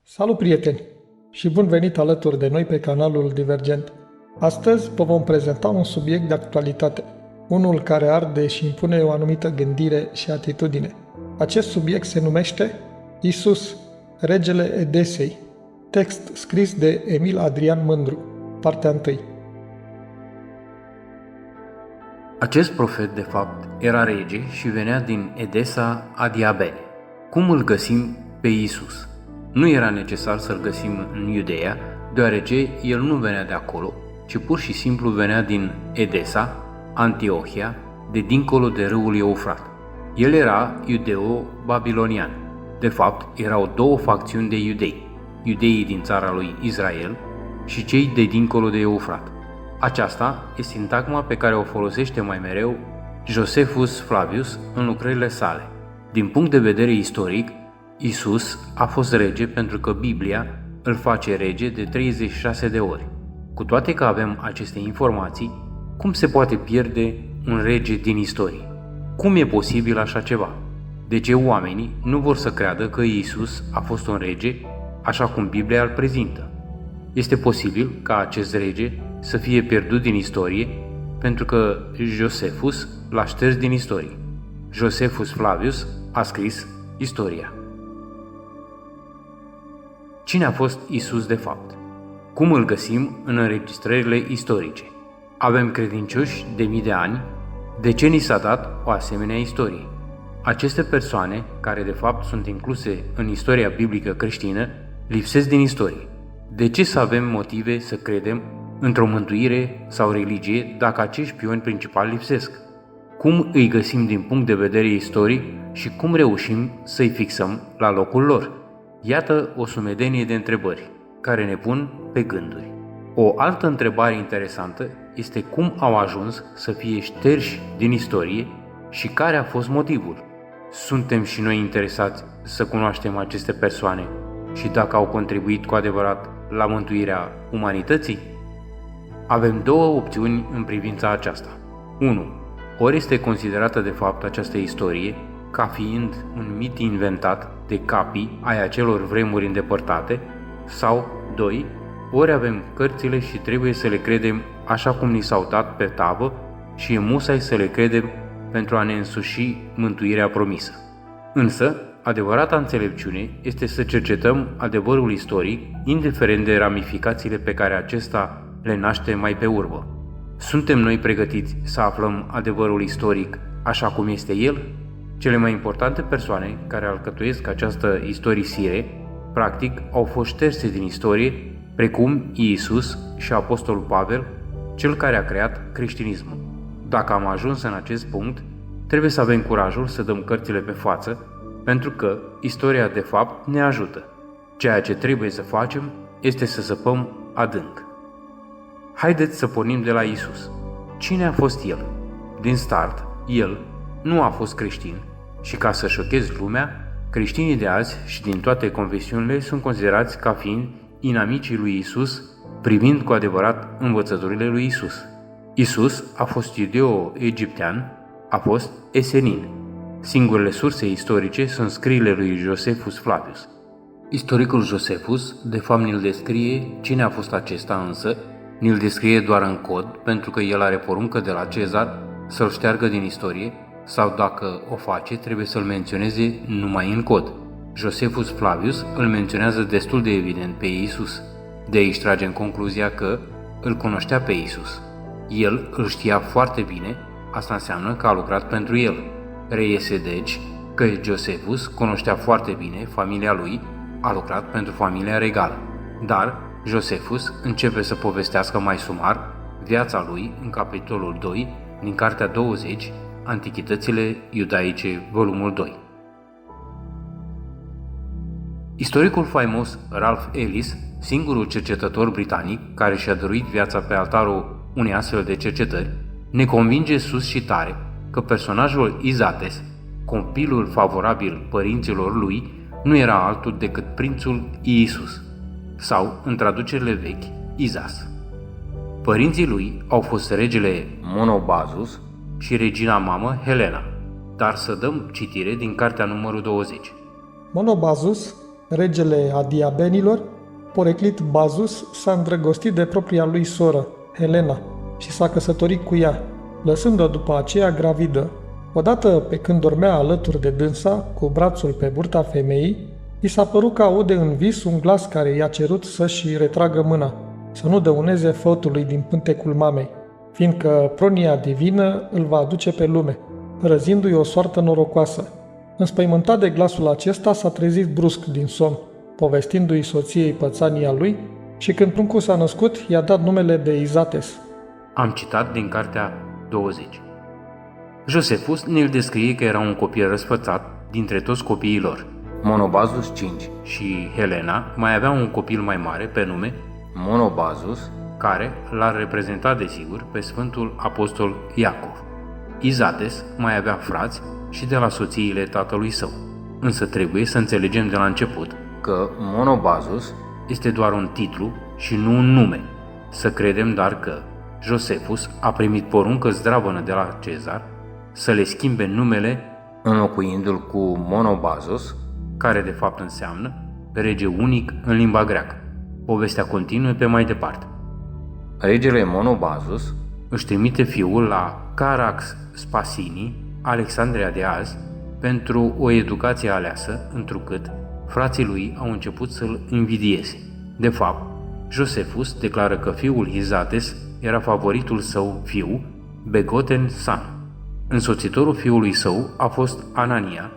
Salut, prieteni, și bun venit alături de noi pe canalul Divergent. Astăzi vă vom prezenta un subiect de actualitate, unul care arde și impune o anumită gândire și atitudine. Acest subiect se numește Isus, regele Edesei, text scris de Emil Adrian Mândru, partea 1. Acest profet, de fapt, era rege și venea din Edesa a Diabene. Cum îl găsim pe Isus? Nu era necesar să-l găsim în Iudeea, deoarece el nu venea de acolo, ci pur și simplu venea din Edesa, Antiohia, de dincolo de râul Eufrat. El era iudeo-babilonian. De fapt, erau două facțiuni de iudei, iudeii din țara lui Israel și cei de dincolo de Eufrat. Aceasta e sintagma pe care o folosește mai mereu Josephus Flavius în lucrările sale. Din punct de vedere istoric, Isus a fost rege pentru că Biblia îl face rege de 36 de ori. Cu toate că avem aceste informații, cum se poate pierde un rege din istorie? Cum e posibil așa ceva? De ce oamenii nu vor să creadă că Isus a fost un rege așa cum Biblia îl prezintă? Este posibil ca acest rege să fie pierdut din istorie pentru că Josephus l-a șters din istorie. Josephus Flavius a scris istoria. Cine a fost Isus de fapt? Cum îl găsim în înregistrările istorice? Avem credincioși de mii de ani. De ce ni s-a dat o asemenea istorie? Aceste persoane, care de fapt sunt incluse în istoria biblică creștină, lipsesc din istorie. De ce să avem motive să credem într-o mântuire sau religie dacă acești pioni principali lipsesc? Cum îi găsim din punct de vedere istoric și cum reușim să-i fixăm la locul lor? Iată o sumedenie de întrebări care ne pun pe gânduri. O altă întrebare interesantă este cum au ajuns să fie șterși din istorie și care a fost motivul. Suntem și noi interesați să cunoaștem aceste persoane și dacă au contribuit cu adevărat la mântuirea umanității? Avem două opțiuni în privința aceasta. 1. Ori este considerată de fapt această istorie ca fiind un mit inventat de capii ai acelor vremuri îndepărtate, sau 2. Ori avem cărțile și trebuie să le credem așa cum ni s-au dat pe tavă și e musai să le credem pentru a ne însuși mântuirea promisă. Însă, adevărata înțelepciune este să cercetăm adevărul istoric, indiferent de ramificațiile pe care acesta le naște mai pe urmă. Suntem noi pregătiți să aflăm adevărul istoric așa cum este el? Cele mai importante persoane care alcătuiesc această istorisire, practic, au fost șterse din istorie, precum Iisus și Apostolul Pavel, cel care a creat creștinismul. Dacă am ajuns în acest punct, trebuie să avem curajul să dăm cărțile pe față, pentru că istoria de fapt ne ajută. Ceea ce trebuie să facem este să săpăm adânc. Haideți să pornim de la Isus. Cine a fost El? Din start, El nu a fost creștin și ca să șochezi lumea, creștinii de azi și din toate confesiunile sunt considerați ca fiind inamicii lui Isus, privind cu adevărat învățăturile lui Isus. Isus a fost iudeo-egiptean, a fost esenin. Singurele surse istorice sunt scriile lui Josephus Flavius. Istoricul Josephus, de fapt, ni-l descrie cine a fost acesta, însă ni-l descrie doar în cod, pentru că el are poruncă de la Cezar să-l șteargă din istorie, sau dacă o face, trebuie să-l menționeze numai în cod. Josephus Flavius îl menționează destul de evident pe Iisus. De aici tragem concluzia că îl cunoștea pe Iisus. El îl știa foarte bine, asta înseamnă că a lucrat pentru el. Reiese deci că Josephus cunoștea foarte bine familia lui, a lucrat pentru familia regală. Dar Josephus începe să povestească mai sumar viața lui în capitolul 2 din Cartea 20, Antichitățile iudaice, volumul 2. Istoricul faimos Ralph Ellis, singurul cercetător britanic care și-a dăruit viața pe altarul unei astfel de cercetări, ne convinge sus și tare că personajul Izates, copilul favorabil părinților lui, nu era altul decât prințul Iisus, sau, în traducerile vechi, Izas. Părinții lui au fost regele Monobazus și regina mamă Helena, dar să dăm citire din cartea numărul 20. Monobazus regele Adiabenilor, poreclit Bazus s-a îndrăgostit de propria lui soră, Helena, și s-a căsătorit cu ea, lăsând-o după aceea gravidă. Odată pe când dormea alături de dânsa, cu brațul pe burta femeii, i s-a părut că aude în vis un glas care i-a cerut să-și retragă mâna, să nu dăuneze fătului din pântecul mamei, fiindcă pronia divină îl va aduce pe lume, răzindu-i o soartă norocoasă. Înspăimântat de glasul acesta, s-a trezit brusc din somn, povestindu-i soției pățania lui, și când pruncul s-a născut, i-a dat numele de Izates. Am citat din cartea 20. Josefus ne-l descrie că era un copil răsfățat dintre toți copiii lor. Monobazus 5 și Helena mai avea un copil mai mare pe nume Monobazus, care l-ar reprezenta desigur pe Sfântul Apostol Iacov. Izates mai avea frați și de la soțiile tatălui său. Însă trebuie să înțelegem de la început că Monobazus este doar un titlu și nu un nume. Să credem dar că Josefus a primit poruncă zdravănă de la Cezar să le schimbe numele, înlocuindu-l cu Monobazus, care de fapt înseamnă rege unic în limba greacă. Povestea continuă pe mai departe. Regele Monobazus își trimite fiul la Carax Spasini, Alexandria de azi, pentru o educație aleasă, întrucât frații lui au început să-l invidieze. De fapt, Josefus declară că fiul Izates era favoritul său fiu, Begoten San. Însoțitorul fiului său a fost Anania,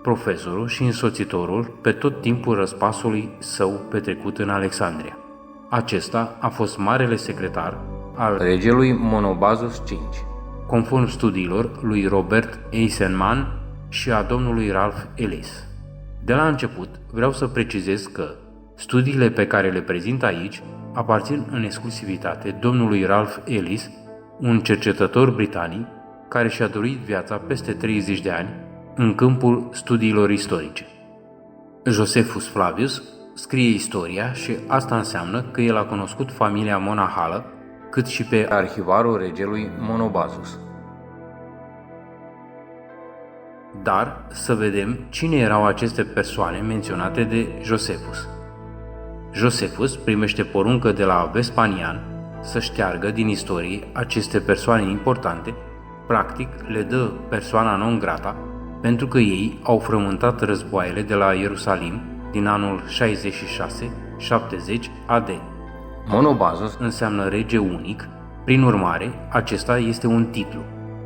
profesorul și însoțitorul pe tot timpul răspasului său petrecut în Alexandria. Acesta a fost marele secretar al regelui Monobazus V, conform studiilor lui Robert Eisenman și a domnului Ralph Ellis. De la început vreau să precizez că studiile pe care le prezint aici aparțin în exclusivitate domnului Ralph Ellis, un cercetător britanic care și-a dorit viața peste 30 de ani în câmpul studiilor istorice. Josephus Flavius scrie istoria și asta înseamnă că el a cunoscut familia monahală, cât și pe arhivarul regelui Monobazus. Dar să vedem cine erau aceste persoane menționate de Josephus. Josephus primește poruncă de la Vespasian să șteargă din istorie aceste persoane importante, practic le dă persoana non grata, pentru că ei au frământat războaiele de la Ierusalim din anul 66-70 AD. Monobazus înseamnă rege unic, prin urmare, acesta este un titlu,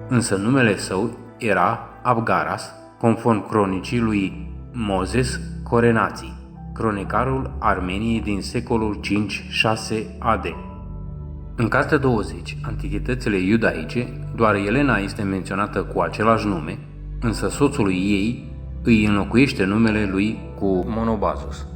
însă numele său era Abgaras, conform cronicii lui Moses Corenații, cronicarul Armeniei din secolul 5-6 AD. În cartea 20, Antichitățile iudaice, doar Elena este menționată cu același nume, însă soțul ei îi înlocuiește numele lui cu Monobazus.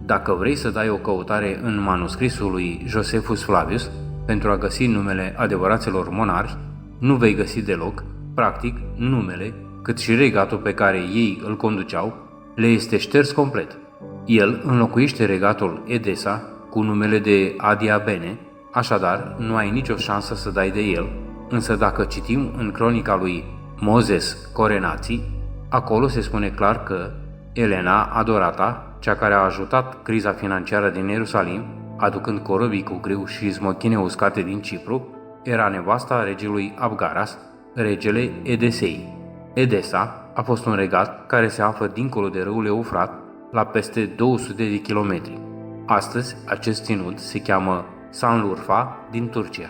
Dacă vrei să dai o căutare în manuscrisul lui Josephus Flavius pentru a găsi numele adevăraților monarhi, nu vei găsi deloc, practic, numele, cât și regatul pe care ei îl conduceau, le este șters complet. El înlocuiește regatul Edesa cu numele de Adiabene, așadar nu ai nicio șansă să dai de el, însă dacă citim în cronica lui Moses Corenații, acolo se spune clar că Elena Adorata, cea care a ajutat criza financiară din Ierusalim, aducând corăbii cu grâu și smochine uscate din Cipru, era nevasta regelui Abgaras, regele Edesei. Edesa a fost un regat care se află dincolo de râul Eufrat, la peste 200 de kilometri. Astăzi, acest ținut se cheamă Sanlurfa din Turcia.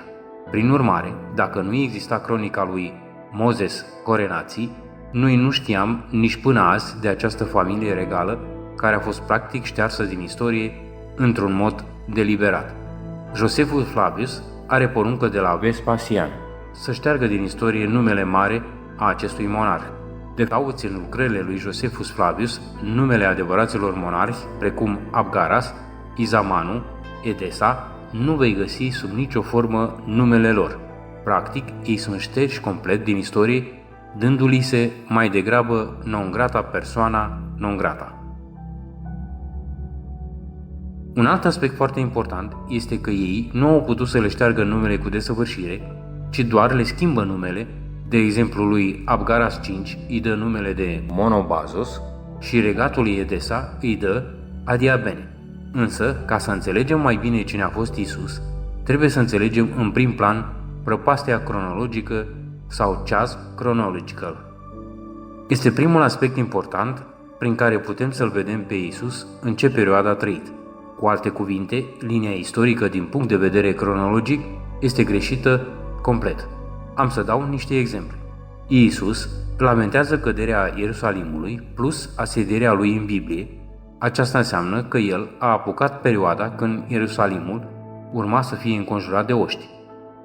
Prin urmare, dacă nu exista cronica lui Moses Corenații, noi nu știam nici până azi de această familie regală care a fost practic ștearsă din istorie într-un mod deliberat. Josephus Flavius are poruncă de la Vespasian să șteargă din istorie numele mare a acestui monarh. De cauți în lucrările lui Josephus Flavius numele adevăraților monarhi, precum Abgaras, Izamanu, Edesa, nu vei găsi sub nicio formă numele lor. Practic, ei sunt șterși complet din istorie, dându-li se mai degrabă non grata persoana non grata. Un alt aspect foarte important este că ei nu au putut să le șteargă numele cu desăvârșire, ci doar le schimbă numele. De exemplu, lui Abgaras V îi dă numele de Monobazus și regatului Edesa îi dă Adia bene. Însă, ca să înțelegem mai bine cine a fost Isus, trebuie să înțelegem în prim plan prăpastia cronologică sau chasm chronological. Este primul aspect important prin care putem să-L vedem pe Isus în ce perioadă a trăit. Cu alte cuvinte, linia istorică din punct de vedere cronologic este greșită complet. Am să dau niște exemple. Iisus lamentează căderea Ierusalimului plus asedierea lui în Biblie. Aceasta înseamnă că el a apucat perioada când Ierusalimul urma să fie înconjurat de oști.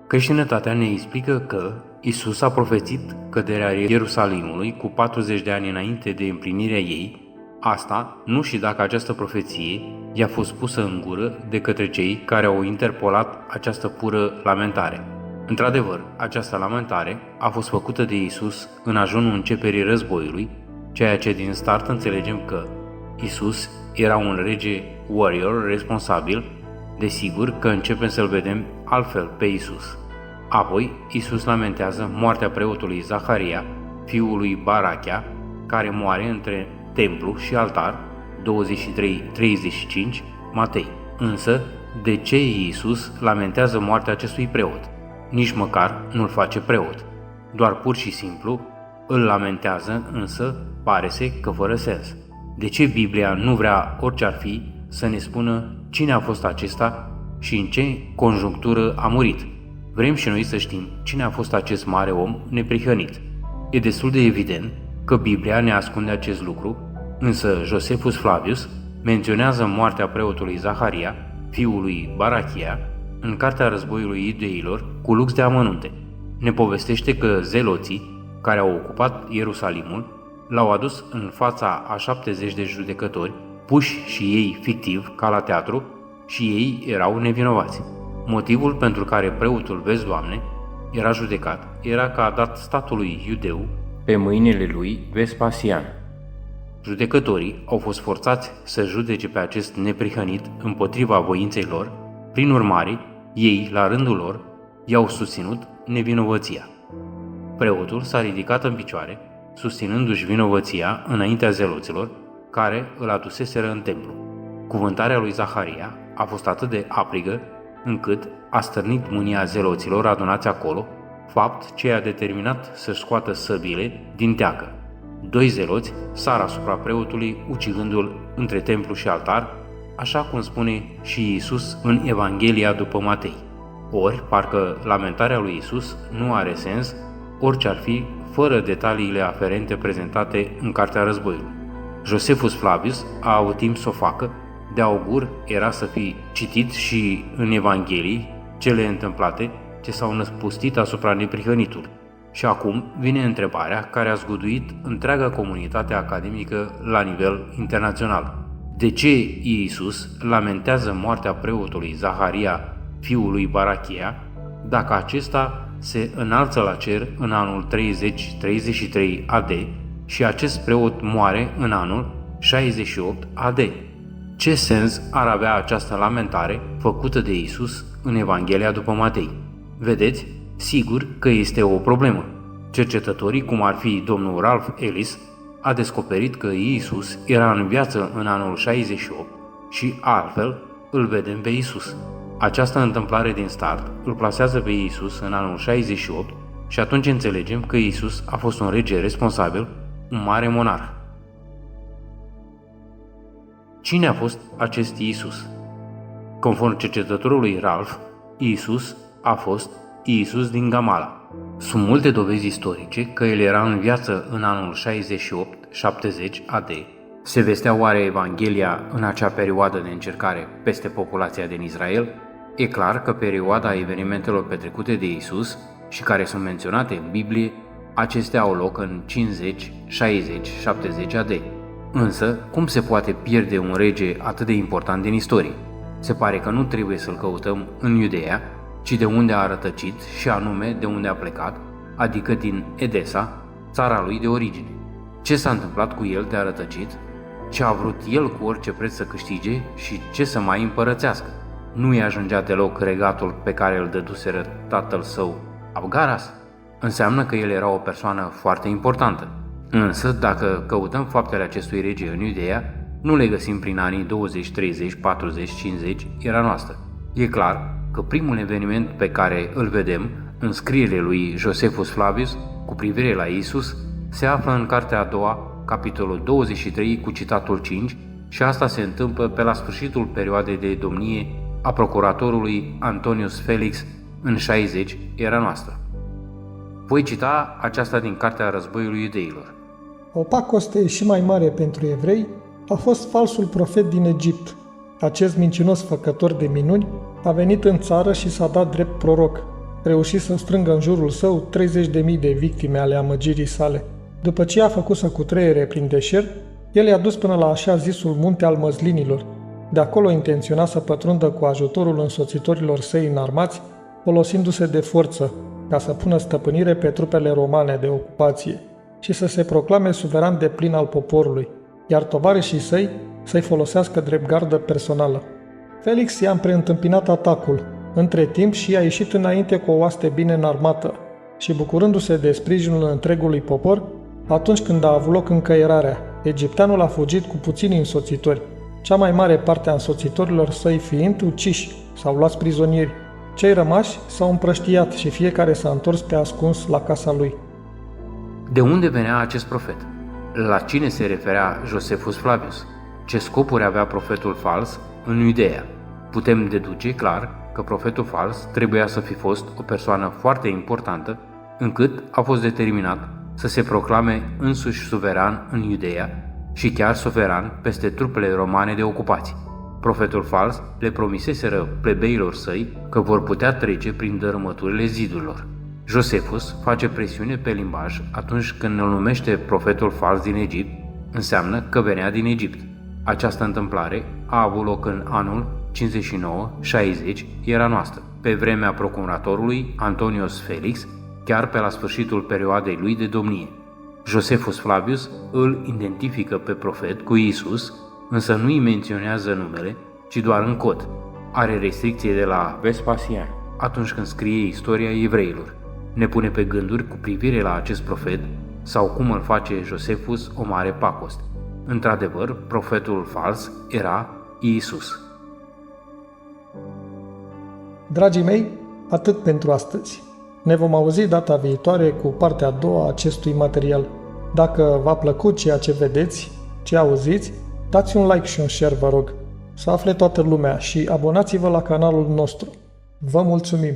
Creștinătatea ne explică că Isus a profețit căderea Ierusalimului cu 40 de ani înainte de împlinirea ei, asta nu și dacă această profeție i-a fost pusă în gură de către cei care au interpolat această pură lamentare. Într-adevăr, această lamentare a fost făcută de Isus în ajunul începerii războiului, ceea ce din start înțelegem că Isus era un rege warrior responsabil. Desigur că începem să-L vedem altfel pe Isus. Apoi, Isus lamentează moartea preotului Zaharia, fiul lui Barachia, care moare între templu și altar, 23-35, Matei. Însă, de ce Iisus lamentează moartea acestui preot? Nici măcar nu-l face preot. Doar pur și simplu îl lamentează, însă pare-se că fără sens. De ce Biblia nu vrea, orice ar fi, să ne spună cine a fost acesta și în ce conjunctură a murit? Vrem și noi să știm cine a fost acest mare om neprihănit. E destul de evident că Biblia ne ascunde acest lucru, însă Josephus Flavius menționează moartea preotului Zaharia, fiul lui Barachia, în Cartea Războiului Iudeilor cu lux de amănunte. Ne povestește că zeloții care au ocupat Ierusalimul l-au adus în fața a 70 de judecători, puși și ei fictiv ca la teatru, și ei erau nevinovați. Motivul pentru care preotul, vezi, Doamne, era judecat era că a dat statului iudeu pe mâinile lui Vespasian. Judecătorii au fost forțați să judece pe acest neprihănit împotriva voinței lor, prin urmare, ei, la rândul lor, i-au susținut nevinovăția. Preotul s-a ridicat în picioare, susținându-și vinovăția înaintea zeloților, care îl aduseseră în templu. Cuvântarea lui Zaharia a fost atât de aprigă, încât a stârnit mânia zeloților adunați acolo, fapt ce a determinat să scoată săbile din teacă. 2 zeloți sar asupra preotului, ucigându-l între templu și altar, așa cum spune și Iisus în Evanghelia după Matei. Ori, parcă lamentarea lui Iisus nu are sens, orice ar fi, fără detaliile aferente prezentate în Cartea Războiului. Josephus Flavius a avut timp să o facă, de augur era să fi citit și în Evanghelii cele întâmplate ce s-au năspustit asupra neprihănitului. Și acum vine întrebarea care a zguduit întreaga comunitate academică la nivel internațional. De ce Iisus lamentează moartea preotului Zaharia, fiul lui Barachia, dacă acesta se înalță la cer în anul 30-33 AD și acest preot moare în anul 68 AD? Ce sens ar avea această lamentare făcută de Iisus în Evanghelia după Matei? Vedeți, sigur că este o problemă. Cercetătorii, cum ar fi domnul Ralph Ellis, a descoperit că Iisus era în viață în anul 68 și altfel îl vedem pe Iisus. Această întâmplare din start îl plasează pe Iisus în anul 68 și atunci înțelegem că Iisus a fost un rege responsabil, un mare monarh. Cine a fost acest Iisus? Conform cercetătorului Ralph, Iisus a fost Iisus din Gamala. Sunt multe dovezi istorice că el era în viață în anul 68-70 AD. Se vestea oare Evanghelia în acea perioadă de încercare peste populația din Israel? E clar că perioada evenimentelor petrecute de Iisus și care sunt menționate în Biblie, acestea au loc în 50, 60, 70 AD. Însă, cum se poate pierde un rege atât de important din istorie? Se pare că nu trebuie să-l căutăm în Iudeea, ci de unde a rătăcit și anume de unde a plecat, adică din Edesa, țara lui de origine. Ce s-a întâmplat cu el de a rătăcit? Ce a vrut el cu orice preț să câștige și ce să mai împărățească? Nu-i ajungea deloc regatul pe care îl dăduseră tatăl său, Abgaras? Înseamnă că el era o persoană foarte importantă. Însă, dacă căutăm faptele acestui rege în Iudeea, nu le găsim prin anii 20, 30, 40, 50 era noastră. E clar că primul eveniment pe care îl vedem în scrierile lui Josephus Flavius cu privire la Isus se află în cartea a doua, capitolul 23 cu citatul 5, și asta se întâmplă pe la sfârșitul perioadei de domnie a procuratorului Antonius Felix în 60 era noastră. Voi cita aceasta din cartea Războiului Iudeilor. O pacoste și mai mare pentru evrei a fost falsul profet din Egipt. Acest mincinos făcător de minuni a venit în țară și s-a dat drept proroc. Reuși să strângă în jurul său 30.000 de victime ale amăgirii sale. După ce a făcut să cutreiere prin deșert, el i-a dus până la așa zisul munte al măslinilor. De acolo intenționa să pătrundă cu ajutorul însoțitorilor săi înarmați, folosindu-se de forță, ca să pună stăpânire pe trupele romane de ocupație și să se proclame suveran deplin al poporului, iar tovarășii săi să-i folosească drept gardă personală. Felix i-a preîntâmpinat atacul, între timp și a ieșit înainte cu o oaste bine înarmată și, bucurându-se de sprijinul întregului popor, atunci când a avut loc încăierarea, egipteanul a fugit cu puțini însoțitori, cea mai mare parte a însoțitorilor săi fiind uciși sau luați prizonieri. Cei rămași s-au împrăștiat și fiecare s-a întors pe ascuns la casa lui. De unde venea acest profet? La cine se referea Josephus Flavius? Ce scopuri avea profetul fals în Iudeea? Putem deduce clar că profetul fals trebuia să fi fost o persoană foarte importantă, încât a fost determinat să se proclame însuși suveran în Iudeea și chiar suveran peste trupele romane de ocupație. Profetul fals le promiseseră plebeilor săi că vor putea trece prin dărâmăturile zidurilor. Josephus face presiune pe limbaj atunci când îl numește profetul fals din Egipt, înseamnă că venea din Egipt. Această întâmplare a avut loc în anul 59-60 era noastră, pe vremea procuratorului Antonius Felix, chiar pe la sfârșitul perioadei lui de domnie. Josephus Flavius îl identifică pe profet cu Isus, însă nu îi menționează numele, ci doar în cod. Are restricție de la Vespasian atunci când scrie istoria evreilor. Ne pune pe gânduri cu privire la acest profet sau cum îl face Josephus o mare pacoste. Într-adevăr, profetul fals era Iisus. Dragii mei, atât pentru astăzi. Ne vom auzi data viitoare cu partea a doua a acestui material. Dacă v-a plăcut ceea ce vedeți, ce auziți, dați un like și un share, vă rog, să afle toată lumea și abonați-vă la canalul nostru. Vă mulțumim!